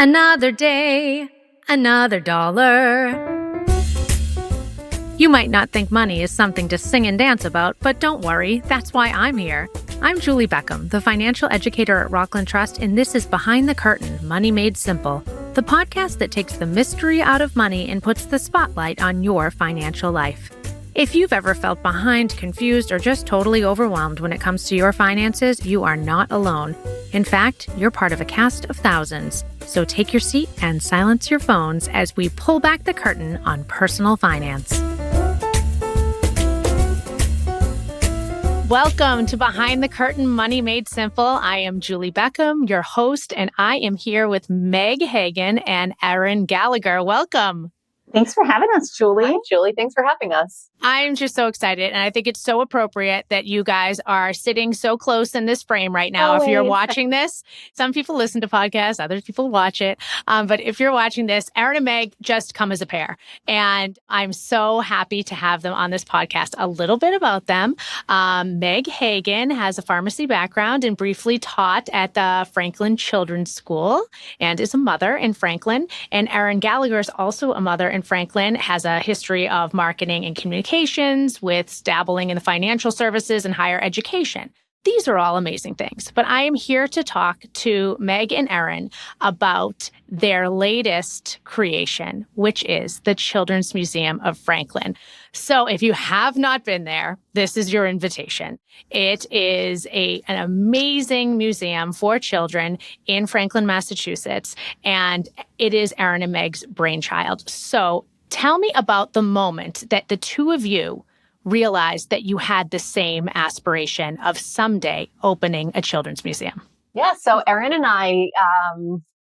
Another day, another dollar. You might not think money is something to sing and dance about, but don't worry, that's why I'm here. I'm Julie Beckham, the financial educator at Rockland Trust, and this is Behind the Curtain, Money Made Simple, the podcast that takes the mystery out of money and puts the spotlight on your financial life. If you've ever felt behind, confused, or just totally overwhelmed when it comes to your finances, you are not alone. In fact, you're part of a cast of thousands. So take your seat and silence your phones as we pull back the curtain on personal finance. Welcome to Behind the Curtain, Money Made Simple. I am Julie Beckham, your host, and I am here with Meg Hagan and Erin Gallagher. Welcome. Thanks for having us, Julie. Hi, Julie. Thanks for having us. I'm just so excited, and I think it's so appropriate that you guys are sitting so close in this frame right now. Always. If you're watching this, some people listen to podcasts, other people watch it. But if you're watching this, Erin and Meg just come as a pair, and I'm so happy to have them on this podcast. A little bit about them. Meg Hagan has a pharmacy background and briefly taught at the Franklin Children's School and is a mother in Franklin. And Erin Gallagher is also a mother in Franklin, has a history of marketing and communications with dabbling in the financial services and higher education. These are all amazing things, but I am here to talk to Meg and Erin about their latest creation, which is the Children's Museum of Franklin. So if you have not been there, this is your invitation. It is an amazing museum for children in Franklin, Massachusetts, and it is Erin and Meg's brainchild. So tell me about the moment that the two of you realized that you had the same aspiration of someday opening a children's museum. Yeah, so Erin and I,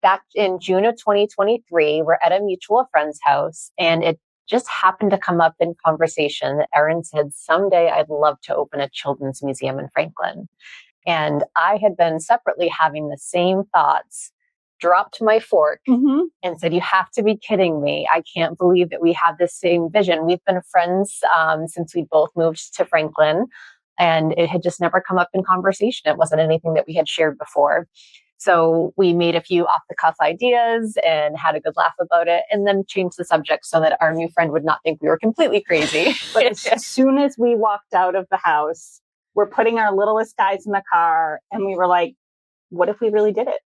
back in June of 2023, were at a mutual friend's house, and it just happened to come up in conversation that Erin said, someday I'd love to open a children's museum in Franklin. And I had been separately having the same thoughts, dropped my fork and said, you have to be kidding me. I can't believe that we have this same vision. We've been friends since we both moved to Franklin, and it had just never come up in conversation. It wasn't anything that we had shared before. So we made a few off the cuff ideas and had a good laugh about it, and then changed the subject so that our new friend would not think we were completely crazy. But as soon as we walked out of the house, we're putting our littlest guys in the car, and we were like, what if we really did it?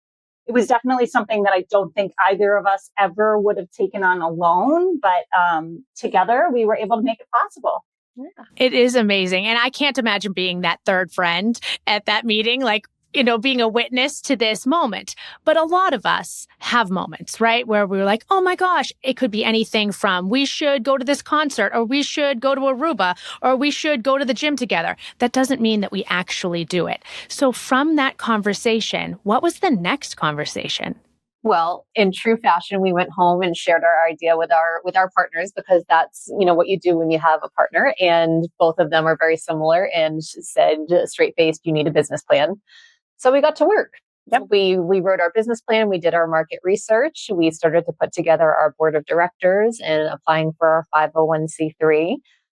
It was definitely something that I don't think either of us ever would have taken on alone, but together we were able to make it possible. Yeah. It is amazing. And I can't imagine being that third friend at that meeting, like, you know, being a witness to this moment. But a lot of us have moments, right? Where we're like, oh my gosh, it could be anything from we should go to this concert, or we should go to Aruba, or we should go to the gym together. That doesn't mean that we actually do it. So from that conversation, what was the next conversation? Well, in true fashion, we went home and shared our idea with our partners, because that's, you know, what you do when you have a partner. And both of them are very similar and said, straight faced, you need a business plan. So we got to work. Yep. We wrote our business plan. We did our market research. We started to put together our board of directors and applying for our 501c3.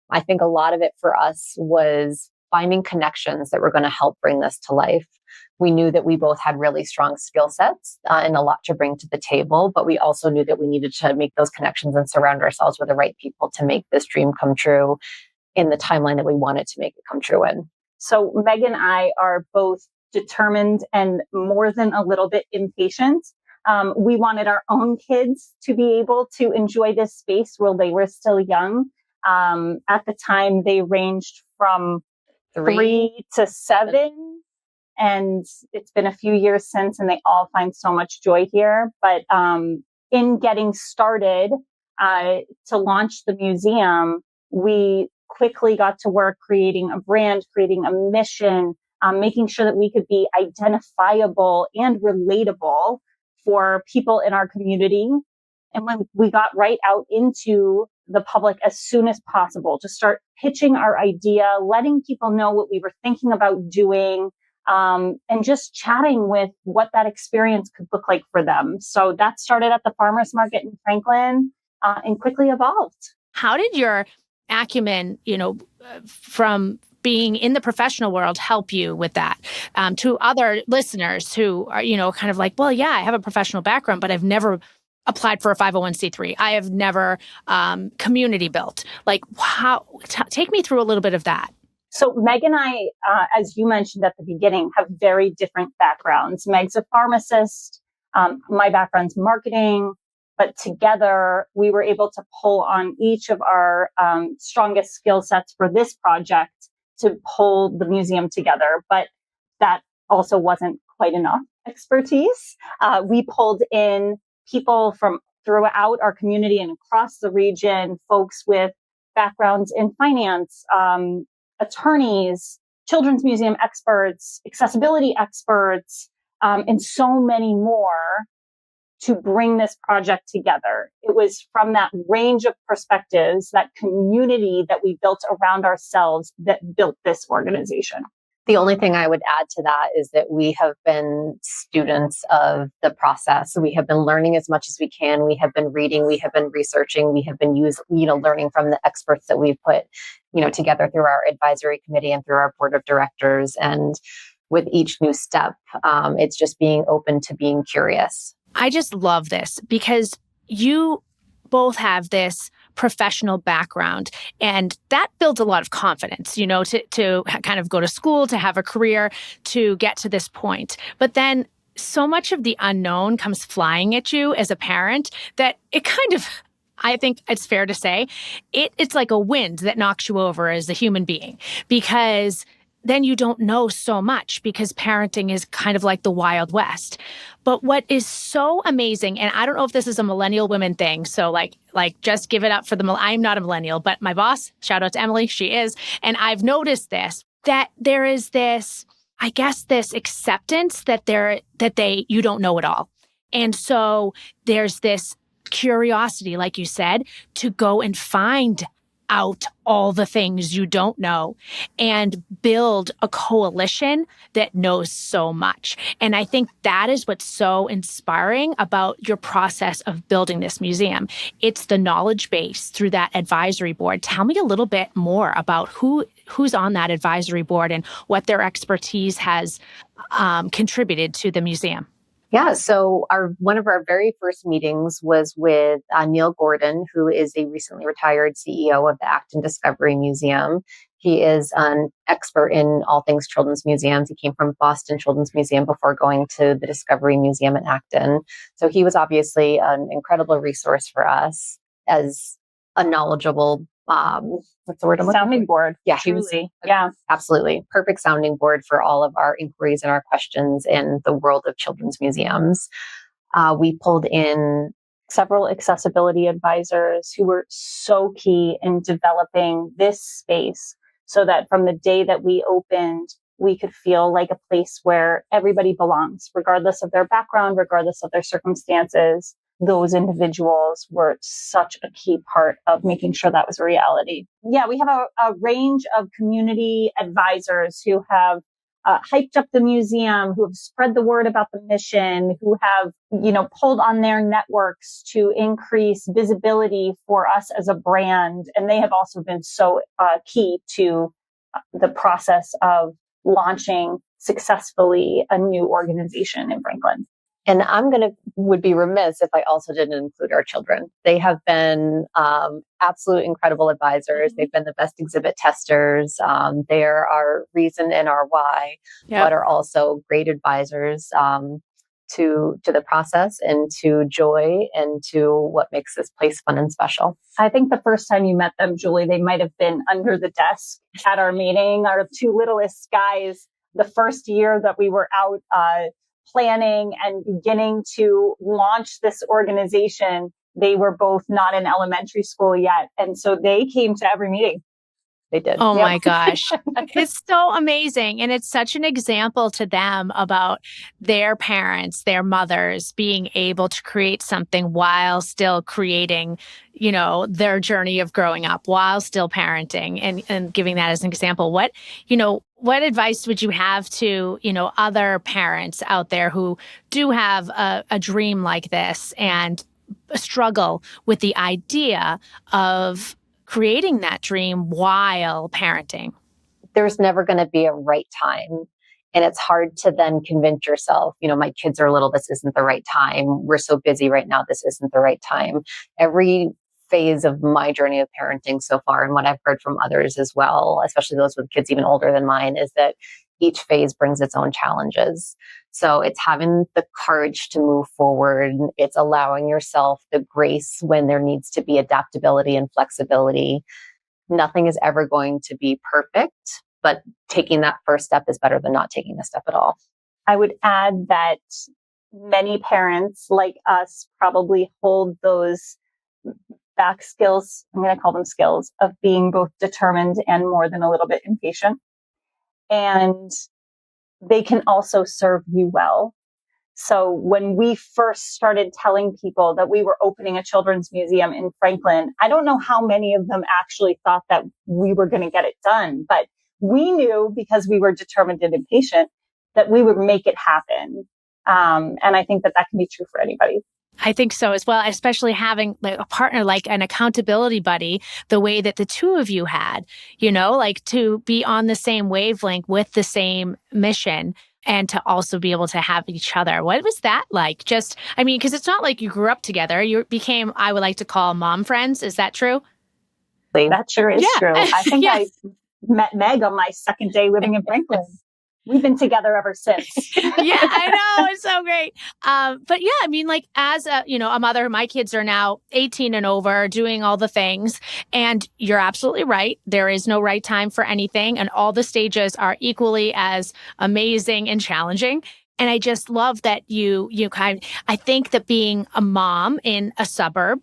I think a lot of it for us was finding connections that were going to help bring this to life. We knew that we both had really strong skill sets and a lot to bring to the table, but we also knew that we needed to make those connections and surround ourselves with the right people to make this dream come true in the timeline that we wanted to make it come true in. So Meg and I are both determined and more than a little bit impatient. We wanted our own kids to be able to enjoy this space while they were still young. At the time, they ranged from 3 to 7. And it's been a few years since, and they all find so much joy here. But in getting started to launch the museum, we quickly got to work creating a brand, creating a mission, making sure that we could be identifiable and relatable for people in our community. And when we got right out into the public as soon as possible to start pitching our idea, letting people know what we were thinking about doing, and just chatting with what that experience could look like for them. So that started at the farmers market in Franklin and quickly evolved. How did your acumen, from being in the professional world help you with that? To other listeners who are, kind of like, well, yeah, I have a professional background, but I've never applied for a 501c3. I have never community built. Like, how? Take me through a little bit of that. So Meg and I, as you mentioned at the beginning, have very different backgrounds. Meg's a pharmacist. My background's marketing. But together, we were able to pull on each of our strongest skill sets for this project to pull the museum together. But that also wasn't quite enough expertise. We pulled in people from throughout our community and across the region, folks with backgrounds in finance, attorneys, children's museum experts, accessibility experts, and so many more to bring this project together. It was from that range of perspectives, that community that we built around ourselves that built this organization. The only thing I would add to that is that we have been students of the process. We have been learning as much as we can. We have been reading, we have been researching, we have been learning from the experts that we've put, together through our advisory committee and through our board of directors. And with each new step, it's just being open to being curious. I just love this because you both have this professional background, and that builds a lot of confidence, to kind of go to school, to have a career, to get to this point. But then so much of the unknown comes flying at you as a parent that it kind of, I think it's fair to say, it's like a wind that knocks you over as a human being, because then you don't know so much, because parenting is kind of like the Wild West. But what is so amazing, and I don't know if this is a millennial women thing, so like just give it up for I'm not a millennial, but my boss, shout out to Emily, she is. And I've noticed this, that there is this, I guess, this acceptance that you don't know it all. And so there's this curiosity, like you said, to go and find out all the things you don't know and build a coalition that knows so much. And I think that is what's so inspiring about your process of building this museum. It's the knowledge base through that advisory board. Tell me a little bit more about who's on that advisory board and what their expertise has contributed to the museum. Yeah, so one of our very first meetings was with Neil Gordon, who is a recently retired CEO of the Acton Discovery Museum. He is an expert in all things children's museums. He came from Boston Children's Museum before going to the Discovery Museum in Acton. So he was obviously an incredible resource for us as a knowledgeable what's the word I'm looking sounding for? board. Yeah, truly. Yeah, absolutely. Perfect sounding board for all of our inquiries and our questions in the world of children's museums. We pulled in several accessibility advisors who were so key in developing this space so that from the day that we opened, we could feel like a place where everybody belongs, regardless of their background, regardless of their circumstances. Those individuals were such a key part of making sure that was a reality. Yeah, we have a range of community advisors who have hyped up the museum, who have spread the word about the mission, who have, pulled on their networks to increase visibility for us as a brand. And they have also been so key to the process of launching successfully a new organization in Franklin. And would be remiss if I also didn't include our children. They have been absolute incredible advisors. Mm-hmm. They've been the best exhibit testers. They are our reason and our why, but are also great advisors to the process and to joy and to what makes this place fun and special. I think the first time you met them, Julie, they might have been under the desk at our meeting. Our two littlest guys, the first year that we were out planning and beginning to launch this organization, they were both not in elementary school yet. And so they came to every meeting. They did. Oh my gosh. It's so amazing. And it's such an example to them about their parents, their mothers being able to create something while still creating, their journey of growing up, while still parenting and giving that as an example. What advice would you have to, other parents out there who do have a dream like this and struggle with the idea of creating that dream while parenting? there's never going to be a right time. And it's hard to then convince yourself, my kids are little, this isn't the right time. We're so busy right now, this isn't the right time. Every phase of my journey of parenting so far, and what I've heard from others as well, especially those with kids even older than mine, is that each phase brings its own challenges. So it's having the courage to move forward. It's allowing yourself the grace when there needs to be adaptability and flexibility. Nothing is ever going to be perfect, but taking that first step is better than not taking a step at all. I would add that many parents like us probably hold those back skills, I'm going to call them skills, of being both determined and more than a little bit impatient. And they can also serve you well. So when we first started telling people that we were opening a children's museum in Franklin, I don't know how many of them actually thought that we were going to get it done, but we knew, because we were determined and impatient, that we would make it happen. And I think that can be true for anybody. I think so as well, especially having a partner, like an accountability buddy, the way that the two of you had, to be on the same wavelength with the same mission, and to also be able to have each other. What was that like? Because it's not like you grew up together. You became, I would like to call, mom friends. Is that true? That sure is true. I think I met Meg on my second day living in Franklin. We've been together ever since. Yeah, I know. It's so great. But yeah, as a mother, my kids are now 18 and over, doing all the things. And you're absolutely right. There is no right time for anything. And all the stages are equally as amazing and challenging. And I just love that I think that being a mom in a suburb,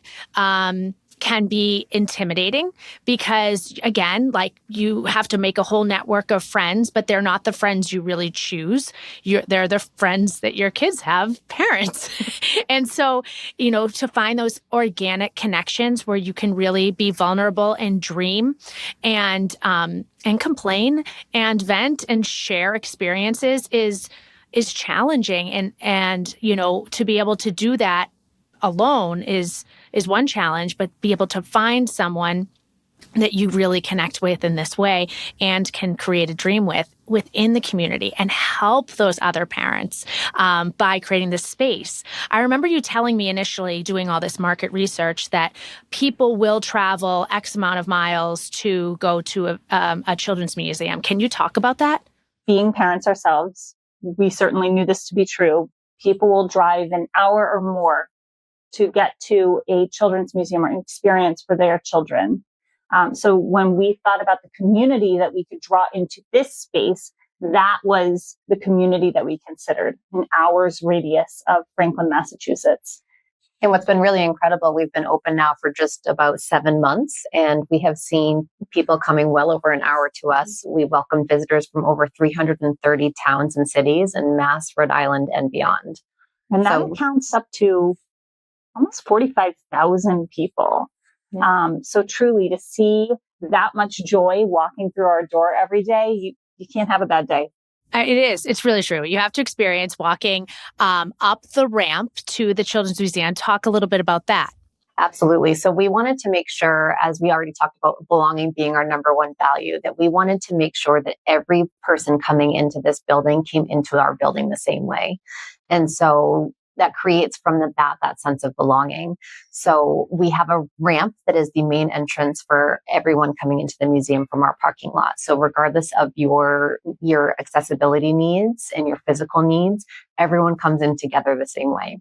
can be intimidating because, again, you have to make a whole network of friends, but they're not the friends you really choose. They're the friends that your kids have, parents. And so, to find those organic connections where you can really be vulnerable and dream and complain and vent and share experiences is challenging. And to be able to do that alone is one challenge, but be able to find someone that you really connect with in this way and can create a dream within the community and help those other parents by creating this space. I remember you telling me initially, doing all this market research, that people will travel X amount of miles to go to a children's museum. Can you talk about that? Being parents ourselves, we certainly knew this to be true. People will drive an hour or more to get to a children's museum or an experience for their children. So when we thought about the community that we could draw into this space, that was the community that we considered, an hour's radius of Franklin, Massachusetts. And what's been really incredible, we've been open now for just about 7 months, and we have seen people coming well over an hour to us. We welcome visitors from over 330 towns and cities in Mass, Rhode Island, and beyond. And that counts up to almost 45,000 people. Yeah. So truly, to see that much joy walking through our door every day, you can't have a bad day. It is. It's really true. You have to experience walking up the ramp to the Children's Museum. Talk a little bit about that. Absolutely. So we wanted to make sure, as we already talked about belonging being our number one value, that we wanted to make sure that every person coming into this building came into our building the same way. And so that creates from the bat that sense of belonging. So we have a ramp that is the main entrance for everyone coming into the museum from our parking lot. So regardless of your accessibility needs and your physical needs, everyone comes in together the same way.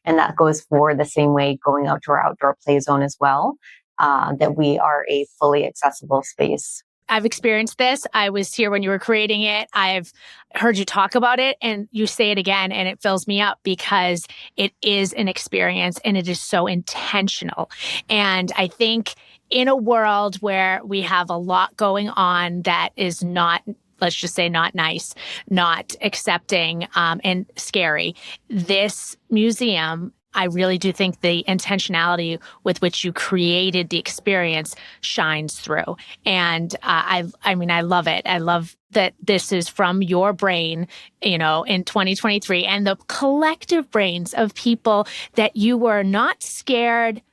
And that goes for the same way going out to our outdoor play zone as well, that we are a fully accessible space. I've experienced this. I was here when you were creating it. I've heard you talk about it, and you say it again, and it fills me up because it is an experience and it is so intentional. And I think in a world where we have a lot going on that is not, let's just say, not nice, not accepting, and scary, this museum, I really do think the intentionality with which you created the experience shines through. And I love it. I love that this is from your brain, in 2023, and the collective brains of people that you were not scared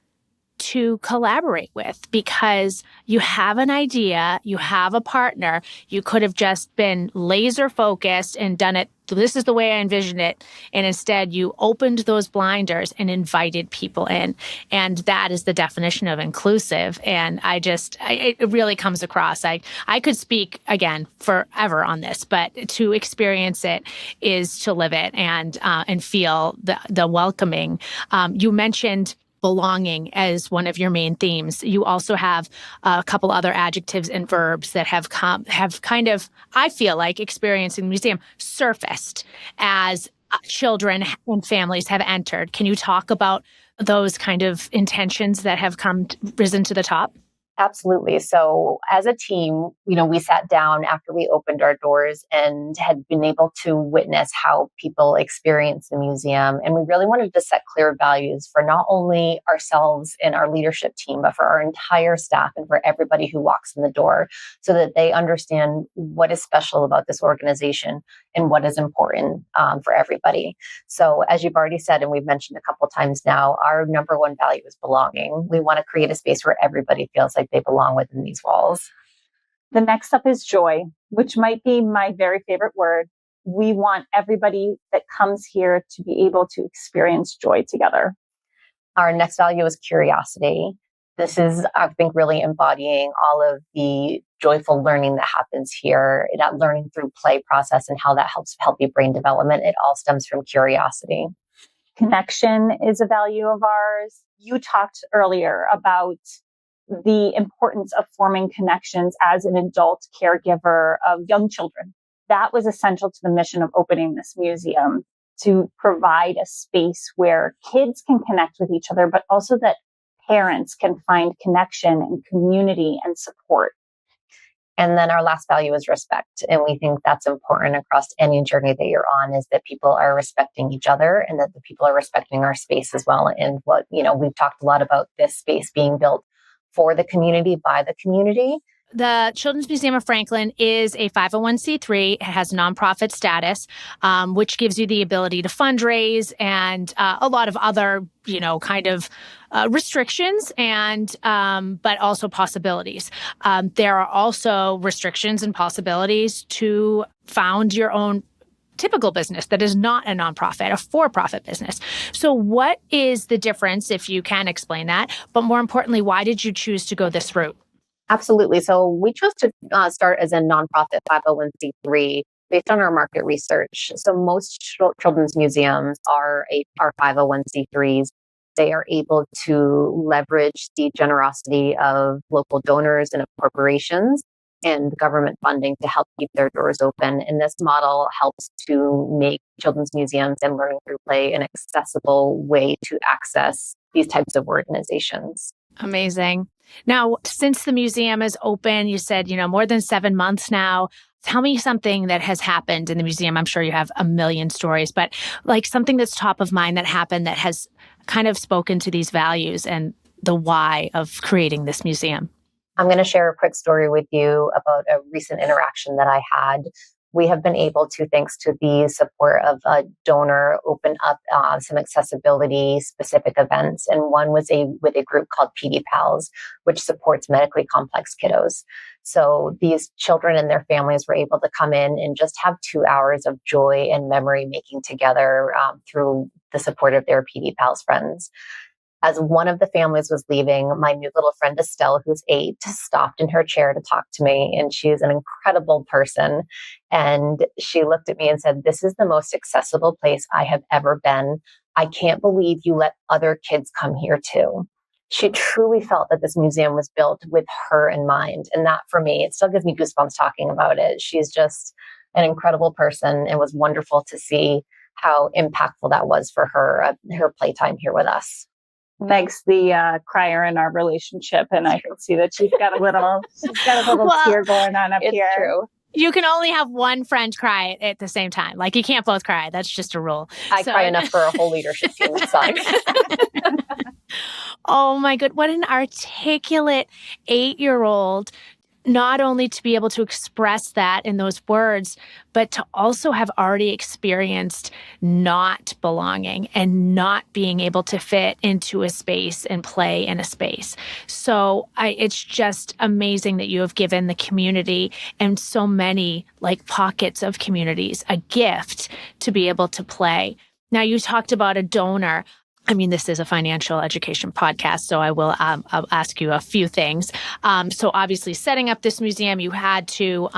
to collaborate with, because you have an idea, you have a partner, you could have just been laser focused and done it. This is the way I envision it. And instead you opened those blinders and invited people in. And that is the definition of inclusive. And it really comes across. I could speak again forever on this, but to experience it is to live it and feel the welcoming. You mentioned belonging as one of your main themes. You also have a couple other adjectives and verbs that have kind of, I feel like, experiencing the museum surfaced as children and families have entered. Can you talk about those kind of intentions that have risen to the top? Absolutely. So as a team, we sat down after we opened our doors and had been able to witness how people experience the museum. And we really wanted to set clear values for not only ourselves and our leadership team, but for our entire staff and for everybody who walks in the door, so that they understand what is special about this organization and what is important for everybody. So as you've already said, and we've mentioned a couple of times now, our number one value is belonging. We want to create a space where everybody feels like they belong within these walls. The next up is joy, which might be my very favorite word. We want everybody that comes here to be able to experience joy together. Our next value is curiosity. This is, I think, really embodying all of the joyful learning that happens here, that learning through play process and how that helps healthy brain development. It all stems from curiosity. Connection is a value of ours. You talked earlier about the importance of forming connections as an adult caregiver of young children. That was essential to the mission of opening this museum, to provide a space where kids can connect with each other, but also that parents can find connection and community and support. And then our last value is respect. And we think that's important across any journey that you're on, is that people are respecting each other and that the people are respecting our space as well. And we've talked a lot about this space being built for the community, by the community. The Children's Museum of Franklin is a 501c3. It has nonprofit status, which gives you the ability to fundraise and a lot of other, restrictions and but also possibilities. There are also restrictions and possibilities to found your own typical business that is not a nonprofit, a for-profit business. So what is the difference, if you can explain that? But more importantly, why did you choose to go this route? Absolutely. So we chose to start as a nonprofit 501c3 based on our market research. So most children's museums are 501c3s. They are able to leverage the generosity of local donors and of corporations and government funding to help keep their doors open. And this model helps to make children's museums and learning through play an accessible way to access these types of organizations. Amazing. Now, since the museum is open, you said, more than 7 months now. Tell me something that has happened in the museum. I'm sure you have a million stories, but like something that's top of mind that happened that has kind of spoken to these values and the why of creating this museum. I'm going to share a quick story with you about a recent interaction that I had. We have been able to, thanks to the support of a donor, open up some accessibility specific events. And one was with a group called PD Pals, which supports medically complex kiddos. So these children and their families were able to come in and just have 2 hours of joy and memory making together through the support of their PD Pals friends. As one of the families was leaving, my new little friend Estelle, who's 8, stopped in her chair to talk to me. And she's an incredible person. And she looked at me and said, "This is the most accessible place I have ever been. I can't believe you let other kids come here too." She truly felt that this museum was built with her in mind. And that, for me, it still gives me goosebumps talking about it. She's just an incredible person. It was wonderful to see how impactful that was for her, her playtime here with us. Meg's the crier in our relationship, and I can see that she's got a little tear going on up here. It's true. You can only have one friend cry at the same time. Like, you can't both cry. That's just a rule. I cry enough for a whole leadership team. Oh my God. What an articulate 8-year-old not only to be able to express that in those words, but to also have already experienced not belonging and not being able to fit into a space and play in a space. So it's just amazing that you have given the community and so many like pockets of communities a gift to be able to play. Now, you talked about a donor. I mean, this is a financial education podcast, so I'll ask you a few things. So obviously setting up this museum, you had to,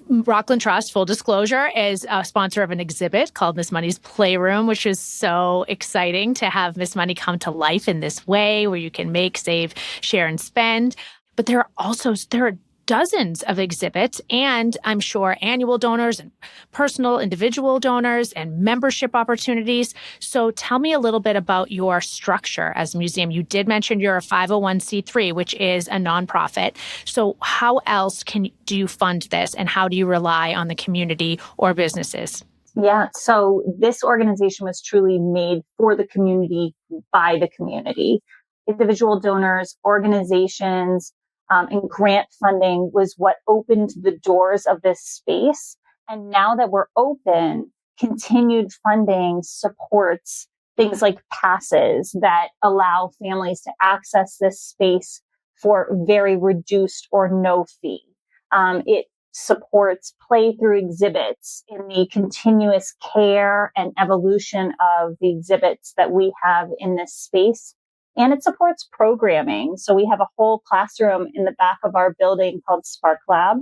Rockland Trust, full disclosure, is a sponsor of an exhibit called Miss Money's Playroom, which is so exciting to have Miss Money come to life in this way where you can make, save, share, and spend. But there are dozens of exhibits, and I'm sure annual donors and personal individual donors and membership opportunities. So tell me a little bit about your structure as a museum. You did mention you're a 501c3, which is a nonprofit. So how else do you fund this, and how do you rely on the community or businesses? Yeah, so this organization was truly made for the community, by the community. Individual donors, organizations, and grant funding was what opened the doors of this space. And now that we're open, continued funding supports things like passes that allow families to access this space for very reduced or no fee. It supports play-through exhibits in the continuous care and evolution of the exhibits that we have in this space. And it supports programming. So we have a whole classroom in the back of our building called Spark Lab,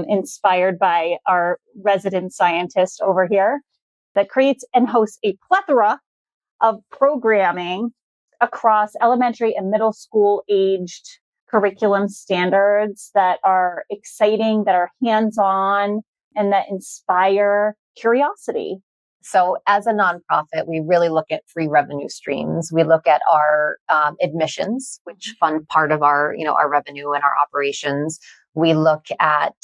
inspired by our resident scientist over here, that creates and hosts a plethora of programming across elementary and middle school aged curriculum standards that are exciting, that are hands-on, and that inspire curiosity. So as a nonprofit, we really look at three revenue streams. We look at our admissions, which fund part of our revenue and our operations. We look at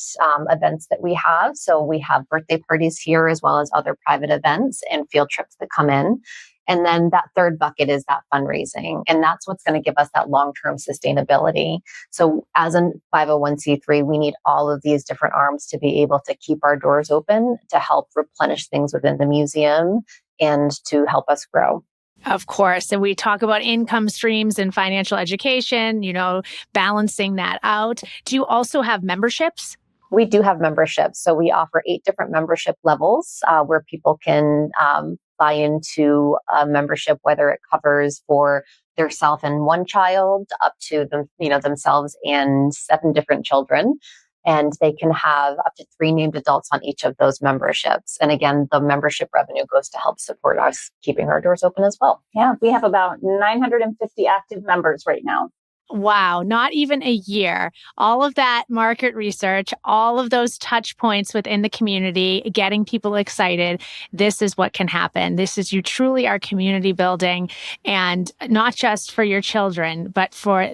events that we have. So we have birthday parties here as well as other private events and field trips that come in. And then that third bucket is that fundraising. And that's what's going to give us that long-term sustainability. So as a 501c3, we need all of these different arms to be able to keep our doors open, to help replenish things within the museum and to help us grow. Of course. And we talk about income streams and financial education, balancing that out. Do you also have memberships? We do have memberships. So we offer 8 different membership levels where people can buy into a membership, whether it covers for their self and one child up to them, themselves and 7 different children. And they can have up to 3 named adults on each of those memberships. And again, the membership revenue goes to help support us keeping our doors open as well. Yeah, we have about 950 active members right now. Wow, not even a year. All of that market research, all of those touch points within the community, getting people excited. This is what can happen. You truly are community building, and not just for your children, but for,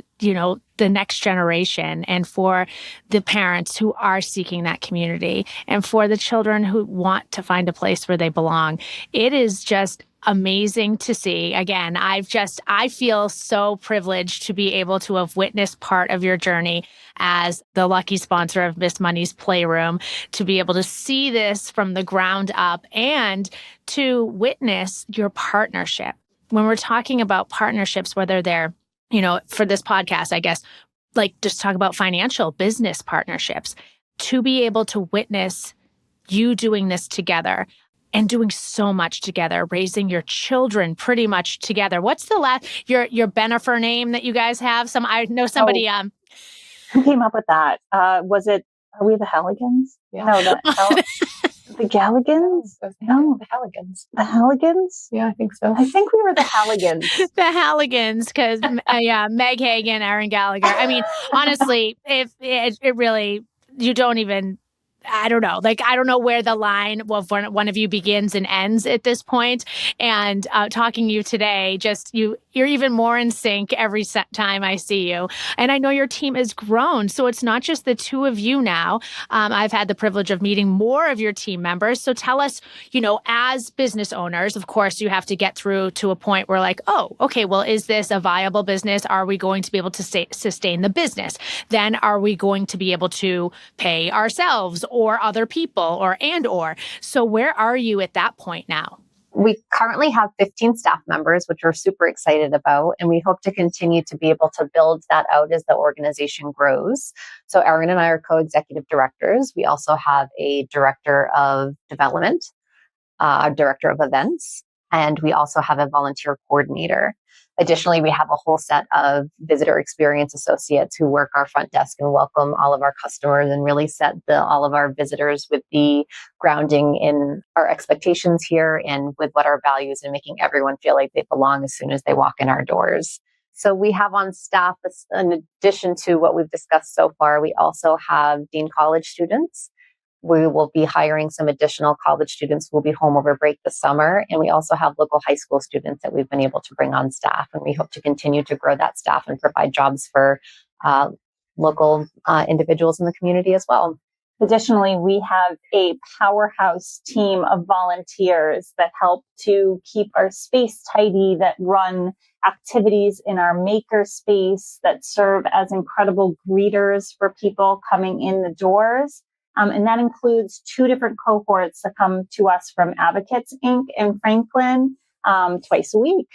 the next generation, and for the parents who are seeking that community, and for the children who want to find a place where they belong. It is just amazing to see. Again, I feel so privileged to be able to have witnessed part of your journey as the lucky sponsor of Miss Money's Playroom, to be able to see this from the ground up and to witness your partnership. When we're talking about partnerships, whether they're, for this podcast, I guess, like just talk about financial business partnerships, to be able to witness you doing this together and doing so much together, raising your children pretty much together. What's the last, your Benefer name that you guys have? I know somebody. Who came up with that? Are we the Halligans? Yeah. No, the Galligans? No, the Halligans. The Halligans? Yeah, I think so. I think we were the Halligans. The Halligans, because Meg Hagan, Erin Gallagher. I mean, honestly, if it really, you don't even, I don't know. I don't know where the line of one of you begins and ends at this point. And talking to you today, you're even more in sync every time I see you. And I know your team has grown. So it's not just the two of you now. I've had the privilege of meeting more of your team members. So tell us, as business owners, of course, you have to get through to a point where like, oh, okay, well, is this a viable business? Are we going to be able to sustain the business? Then are we going to be able to pay ourselves or other people or? So where are you at that point now? We currently have 15 staff members, which we're super excited about, and we hope to continue to be able to build that out as the organization grows. So Erin and I are co-executive directors. We also have a director of development, a director of events, and we also have a volunteer coordinator. Additionally, we have a whole set of visitor experience associates who work our front desk and welcome all of our customers and really set all of our visitors with the grounding in our expectations here and with what our values and making everyone feel like they belong as soon as they walk in our doors. So we have on staff, in addition to what we've discussed so far, we also have Dean College students. We will be hiring some additional college students who will be home over break this summer. And we also have local high school students that we've been able to bring on staff. And we hope to continue to grow that staff and provide jobs for local individuals in the community as well. Additionally, we have a powerhouse team of volunteers that help to keep our space tidy, that run activities in our maker space, that serve as incredible greeters for people coming in the doors. And that includes 2 different cohorts that come to us from Advocates, Inc. in Franklin twice a week.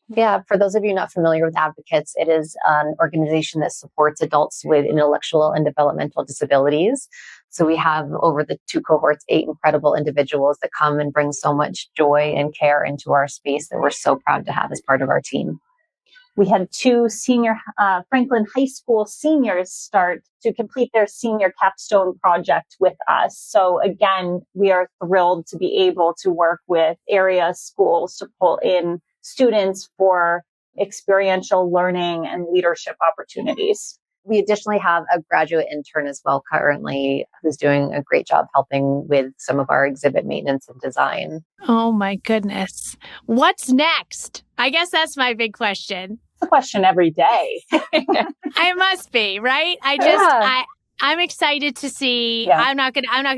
Yeah, for those of you not familiar with Advocates, it is an organization that supports adults with intellectual and developmental disabilities. So we have over the 2 cohorts, 8 incredible individuals that come and bring so much joy and care into our space that we're so proud to have as part of our team. We had 2 senior Franklin High School seniors start to complete their senior capstone project with us. So again, we are thrilled to be able to work with area schools to pull in students for experiential learning and leadership opportunities. We additionally have a graduate intern as well currently who's doing a great job helping with some of our exhibit maintenance and design. Oh my goodness. What's next? I guess that's my big question. It's a question every day. I must be, right? I'm excited to see. Yeah.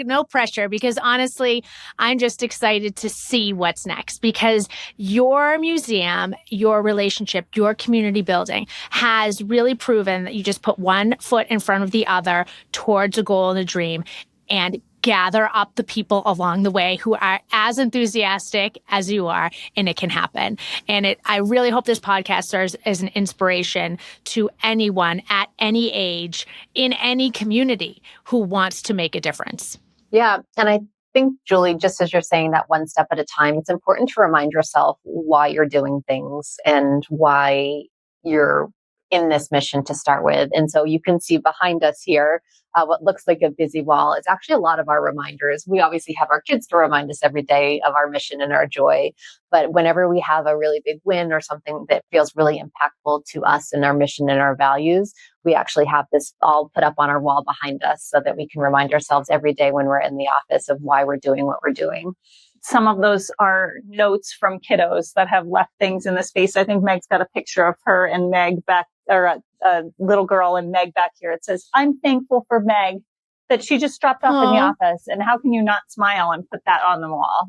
No pressure, because honestly, I'm just excited to see what's next, because your museum, your relationship, your community building has really proven that you just put one foot in front of the other towards a goal and a dream, and gather up the people along the way who are as enthusiastic as you are, and it can happen. And I really hope this podcast serves as an inspiration to anyone at any age in any community who wants to make a difference. Yeah. And I think, Julie, just as you're saying that one step at a time, it's important to remind yourself why you're doing things and why you're in this mission to start with. And so you can see behind us here, what looks like a busy wall is actually a lot of our reminders. We obviously have our kids to remind us every day of our mission and our joy. But whenever we have a really big win or something that feels really impactful to us and our mission and our values, we actually have this all put up on our wall behind us so that we can remind ourselves every day when we're in the office of why we're doing what we're doing. Some of those are notes from kiddos that have left things in the space. I think Meg's got a picture of her and Meg back, or a little girl and Meg back here. It says, "I'm thankful for Meg that she just dropped off in the office." And how can you not smile and put that on the wall?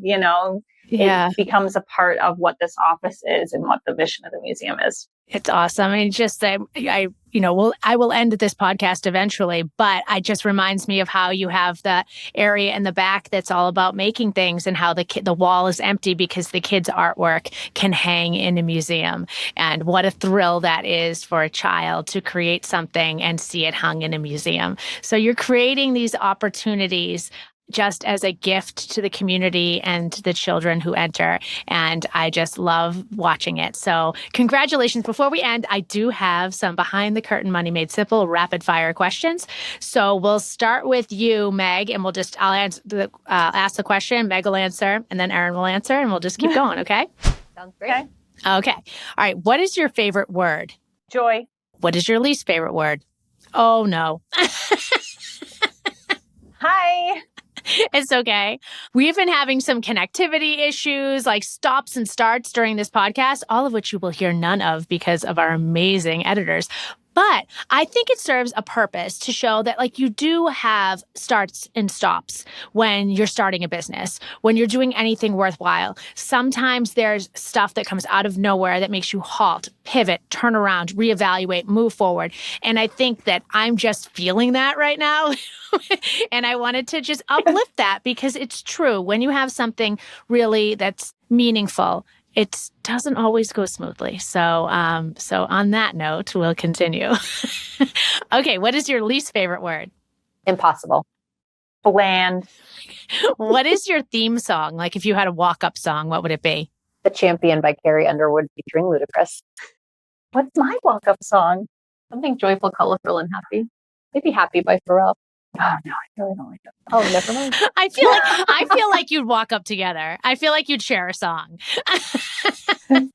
Yeah. It becomes a part of what this office is and what the mission of the museum is. It's awesome. I mean, just I will end this podcast eventually, but it just reminds me of how you have the area in the back that's all about making things, and how the wall is empty because the kids' artwork can hang in a museum. And what a thrill that is for a child to create something and see it hung in a museum. So you're creating these opportunities just as a gift to the community and the children who enter. And I just love watching it. So congratulations. Before we end, I do have some behind the curtain Money Made Simple rapid fire questions. So we'll start with you, Meg, and I'll ask the question, Meg will answer, and then Erin will answer, and we'll just keep going. Okay. Sounds great. Okay. All right. What is your favorite word? Joy. What is your least favorite word? Oh no. Hi. It's okay. We've been having some connectivity issues, like stops and starts during this podcast, all of which you will hear none of because of our amazing editors. But I think it serves a purpose to show that like you do have starts and stops when you're starting a business, when you're doing anything worthwhile. Sometimes there's stuff that comes out of nowhere that makes you halt, pivot, turn around, reevaluate, move forward. And I think that I'm just feeling that right now. And I wanted to just uplift that because it's true. When you have something really that's meaningful, it doesn't always go smoothly. So on that note, we'll continue. Okay, what is your least favorite word? Impossible. Bland. What is your theme song? Like if you had a walk-up song, what would it be? The Champion by Carrie Underwood featuring Ludacris. What's my walk-up song? Something joyful, colorful, and happy. Maybe Happy by Pharrell. Oh no, I really don't like that. Oh, never mind. I feel like you'd walk up together. I feel like you'd share a song. I'm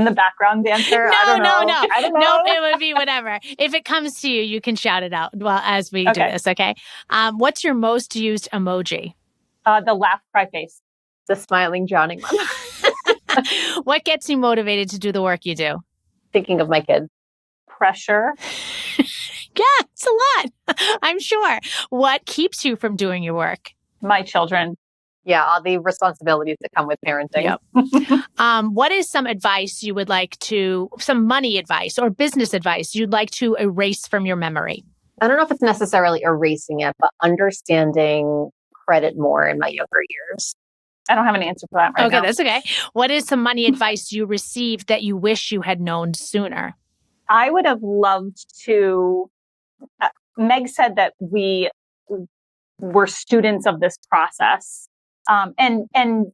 the background dancer. No. I don't know. Nope, it would be whatever. If it comes to you, you can shout it out while as we do this, okay? What's your most used emoji? The laugh cry face. The smiling, drowning one. What gets you motivated to do the work you do? Thinking of my kids. Pressure. Yeah, it's a lot. I'm sure. What keeps you from doing your work? My children. Yeah, all the responsibilities that come with parenting. Yep. What is some advice you would like to, some money advice or business advice you'd like to erase from your memory? I don't know if it's necessarily erasing it, but understanding credit more in my younger years. I don't have an answer for that right now. Okay, that's okay. What is some money advice you received that you wish you had known sooner? I would have loved to. Meg said that we were students of this process, and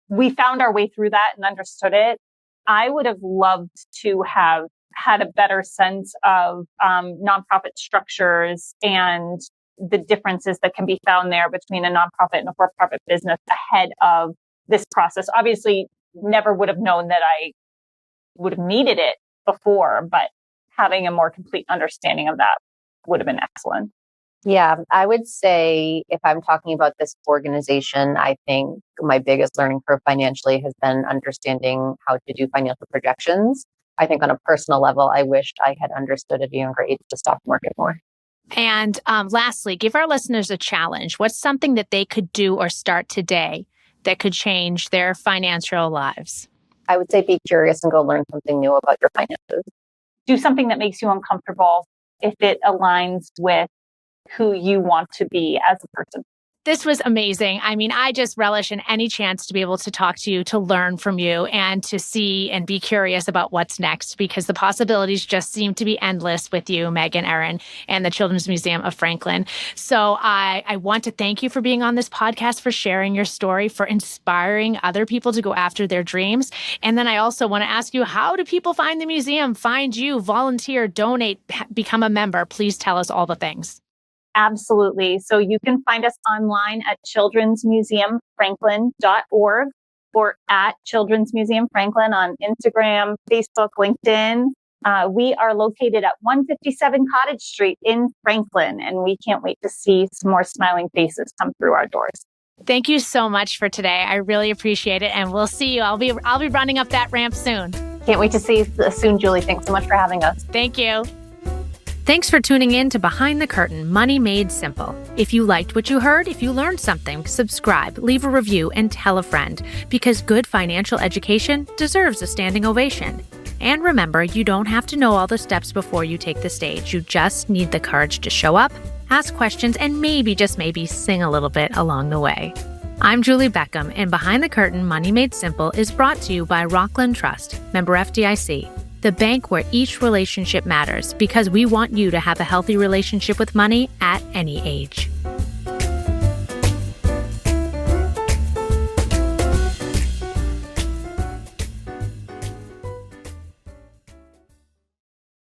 we found our way through that and understood it. I would have loved to have had a better sense of nonprofit structures and the differences that can be found there between a nonprofit and a for-profit business ahead of this process. Obviously, never would have known that I would have needed it before, but having a more complete understanding of that would have been excellent. Yeah, I would say if I'm talking about this organization, I think my biggest learning curve financially has been understanding how to do financial projections. I think on a personal level, I wished I had understood at a younger age the stock market more. And lastly, give our listeners a challenge. What's something that they could do or start today that could change their financial lives? I would say be curious and go learn something new about your finances. Do something that makes you uncomfortable if it aligns with who you want to be as a person. This was amazing. I mean, I just relish in any chance to be able to talk to you, to learn from you, and to see and be curious about what's next, because the possibilities just seem to be endless with you, Meg and Erin, and the Children's Museum of Franklin. So I want to thank you for being on this podcast, for sharing your story, for inspiring other people to go after their dreams. And then I also want to ask you, how do people find the museum, find you, volunteer, donate, become a member? Please tell us all the things. Absolutely. So you can find us online at childrensmuseumfranklin.org or at Children's Museum Franklin on Instagram, Facebook, LinkedIn. We are located at 157 Cottage Street in Franklin, and we can't wait to see some more smiling faces come through our doors. Thank you so much for today. I really appreciate it, and we'll see you. I'll be running up that ramp soon. Can't wait to see you soon, Julie. Thanks so much for having us. Thank you. Thanks for tuning in to Behind the Curtain, Money Made Simple. If you liked what you heard, if you learned something, subscribe, leave a review, and tell a friend, because good financial education deserves a standing ovation. And remember, you don't have to know all the steps before you take the stage. You just need the courage to show up, ask questions, and maybe, just maybe, sing a little bit along the way. I'm Julie Beckham, and Behind the Curtain, Money Made Simple is brought to you by Rockland Trust, member FDIC. The bank where each relationship matters, because we want you to have a healthy relationship with money at any age.